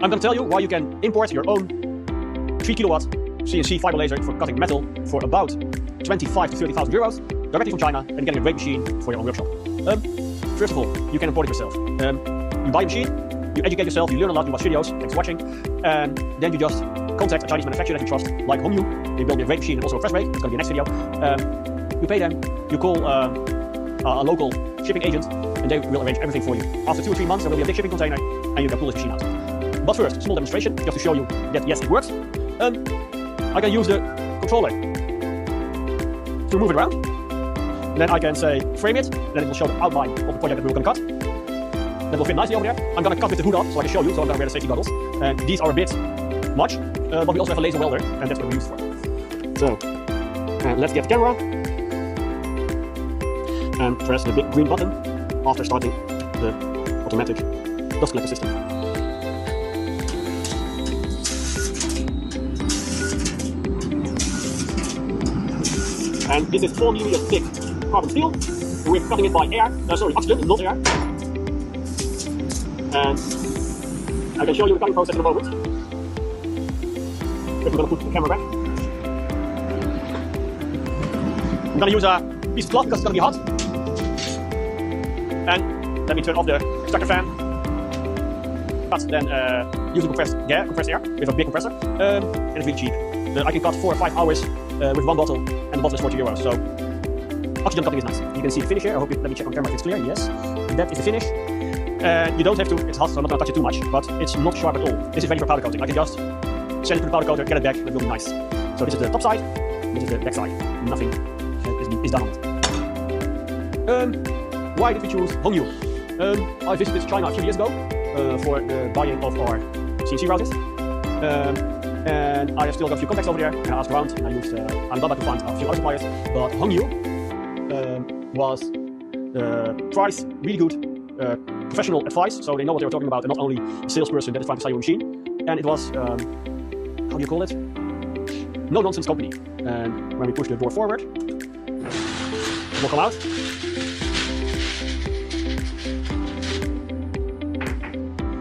I'm going to tell you why you can import your own 3 kilowatt CNC fiber laser for cutting metal for about 25 to 30,000 euros directly from China and getting a great machine for your own workshop. First of all, you can import it yourself. You buy a machine, you educate yourself, you learn a lot, you watch videos, thanks for watching, and then you just contact a Chinese manufacturer that you trust, like Hongniu. They build me a great machine and also a press brake. It's going to be a next video. You pay them, you call a local shipping agent, and they will arrange everything for you. After 2 or 3 months, there will be a big shipping container, and you can pull this machine out. But first, small demonstration, just to show you that yes, it works. I can use the controller to move it around. Then I can say frame it, then it will show the outline of the project that we're going to cut. That will fit nicely over there. I'm going to cut with the hood off so I can show you, so I'm going to wear the safety goggles. And these are a bit much, but we also have a laser welder, and that's what we use for. So, let's get the camera and press the big green button after starting the automatic dust collector system. And this is 4mm thick carbon steel. We're cutting it by oxygen, not air. And I can show you the cutting process in a moment. But we're going to put the camera back. I'm going to use a piece of cloth because it's going to be hot. And let me turn off the extractor fan. But then using compressed air with a big compressor. And it's really cheap. I can cut 4 or 5 hours with one bottle, and the bottle is 40 euros. So oxygen cutting is nice. You can see the finish here. I hope let me check on camera if it's clear. Yes, that is the finish. You don't have to, it's hot, so I'm not going to touch it too much, but it's not sharp at all. This is ready for powder coating. I can just send it to the powder coater, get it back, and it will be nice. So this is the top side, this is the back side. Nothing is done on it. Why did we choose Hongniu? I visited China a few years ago for the buying of our CNC routers. And I have still got a few contacts over there, and I asked around, and I used Alibaba to find a few other suppliers, but Hongniu was price really good, professional advice, so they know what they were talking about, and not only a salesperson that is trying to sell you a machine. And it was, how do you call it? No nonsense company. And when we push the door forward, it will come out.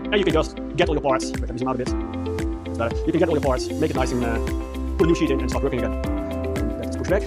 And you can just get all your parts. Wait, let me zoom out a bit. You can get all your parts, make it nice, and put a new sheet in and start working again. And let's push back.